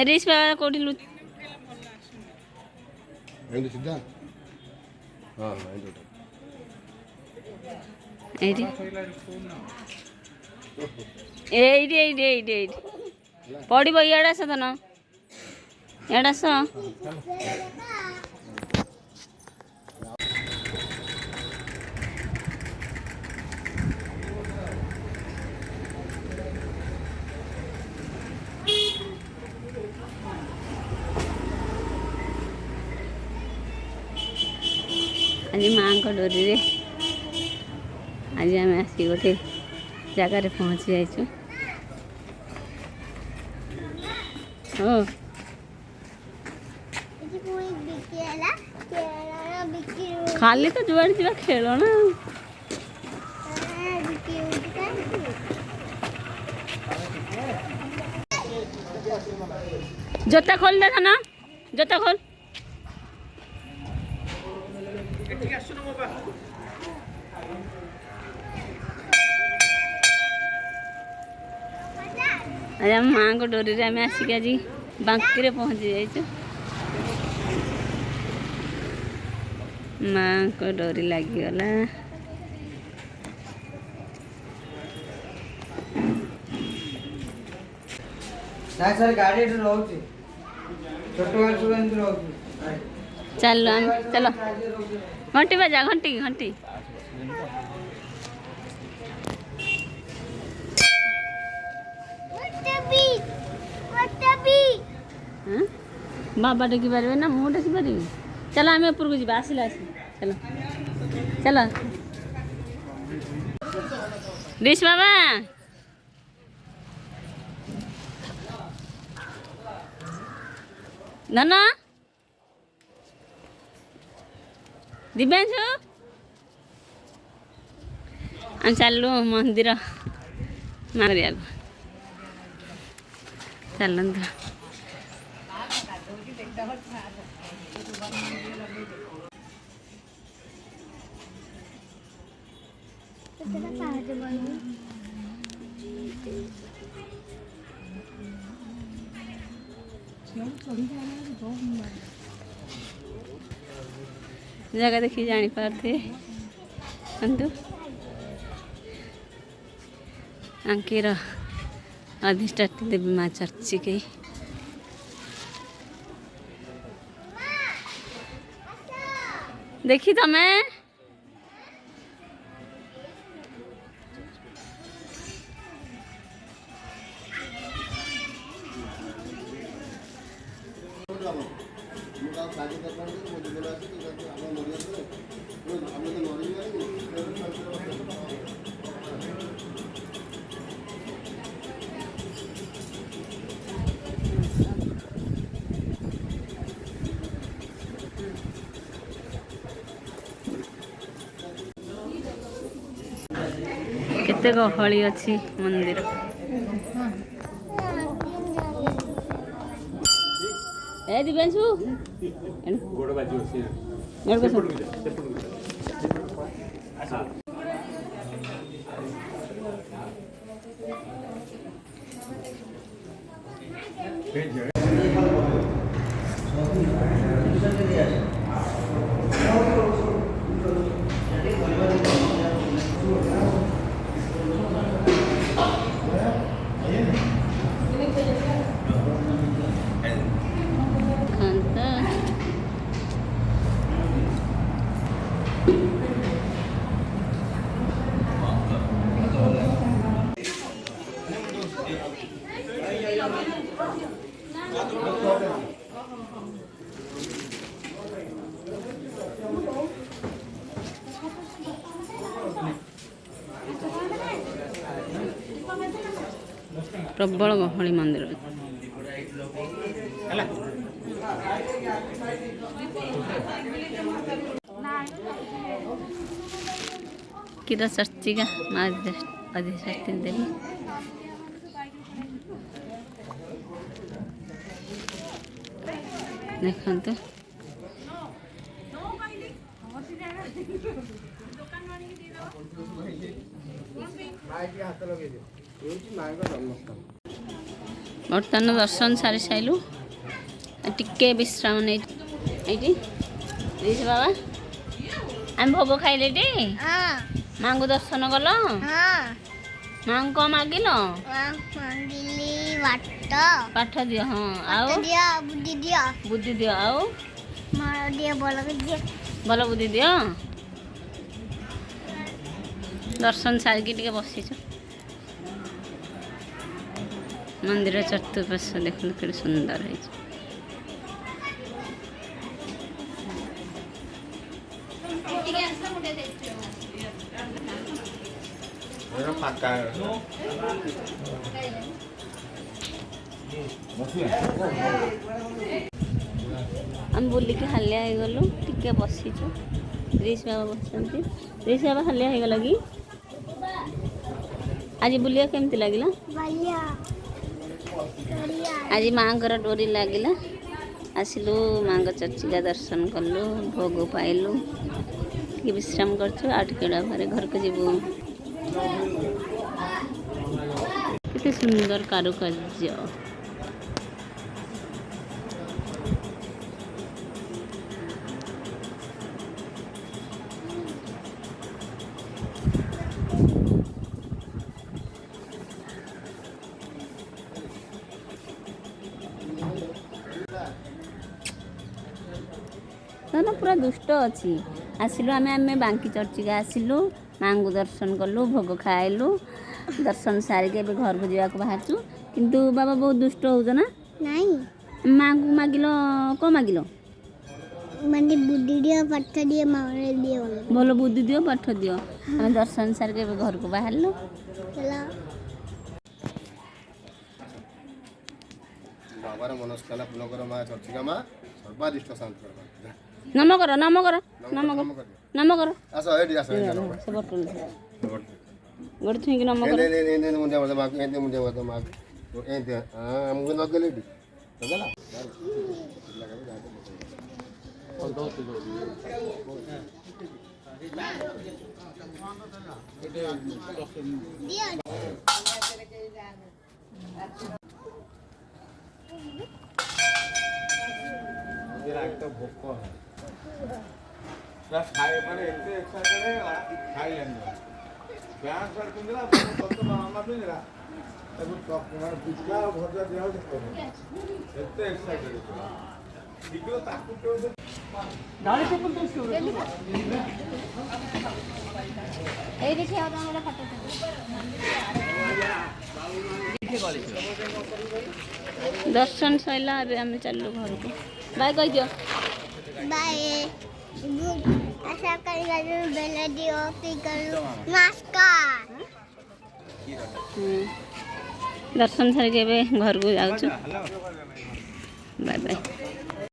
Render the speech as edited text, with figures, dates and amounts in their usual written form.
रिस बाबा कोठी लु सीधा हाँ एडी एडी एडी एडी एडी पड़ी बो याडा स तन याडा स आज माँ को डोरी रे आज आम आसी गोटे जगार पहुँची जाइछु हो खाली तो जुआड़ जा खेल ना जोता खोल दे ना जोता खोल आज आम माँ को डोरी रे आम आसिक आज बांकी पहुँची जाइछु माँ को डोरी लगिगला चलो चलो घंटी बजा घंटी घंटी बाबा डेकी पारे ना मु डेकी पारि चलो आम ऊपर को जी आसिला चलो चलो डिश बाबा धन दिव्यांशु हम चलू मंदिर मारिया चलत जगह देखी जानी पारथे अंतु अंकीर अधिष्ठात्री देवी माँ चर्ची के देखी तमें केते गहली अच्छी मंदिर ए दिव्यांशु गोड़ बाजू से प्रबल गहली मंदिर किरा चर्चिका माँ अधिष्ठात्री देवी देखते बर्तमान दर्शन सारी साइलु टिके विश्राम नहीं ये बाबा आम भोग खाइले टी माँ को दर्शन कल माँ को मागिल पाठ दियो हाँ आओ बुद्धि दियो आओ भल बुद्धि दियो दर्शन सारिकी टिके बसीच मंदिर चतुर्पार्श्व देखो के सुंदर है हम बुलिकी हालिया हो गलु टिके बसीचु ऋषि बाबा बसंती ऋषि बाबा हालिया हो गला कि आज बुलिया केमती लागिला आज माँ डोरी लगिला आसिलु माँ चर्चिका दर्शन कलु भोग पाइलु टे विश्राम करछु आठकेड़ा घर को जीवु केते सुंदर कारुकार्य ना पूरा दुष्ट अच्छी आसिलु आमे बांकी चर्चिका आसिलु माँ को दर्शन कलु भोग खाइलु दर्शन सारिके घर को जावाक बाहरचु किंतु बाबा बहुत दुष्ट हो ना नहीं माँ को मागिल कौन मागिल माने बुद्धि दियो पाठ दियो मारे दियो भलो बुद्धि दियो पाठ दियो आमे दर्शन सारिके घर को बाहरलु चला बाबार मनस्कामना पूर्ण कर माँ चर्चिका माँ सर्वादिष्ट शांत कर नम कर नम कर नम कर नम कर आसो एडी आसो से बटन गोड़ थुई कि नम कर एने मुंडे मत माग एने मुंडे मत माग तो एने हमको न गले दी चला तो भोक है खाए माने एते एक्साइटेड है खाई लेंगे ब्यास कर कुंदरा तो मामा पिंजरा तब टॉप मार पिछला भजा दिया हो एते एक्साइटेड है दिखो ताकू तो गाड़ी से पण तो इसको ए देखिए और हमारा फोटो दर्शन सैला अबे हम चललु घर को बाय कह दियो बाय आशा करी बेला दियो की करू नमस्कार दर्शन सारे के घर को जाऊँ बाय बाय।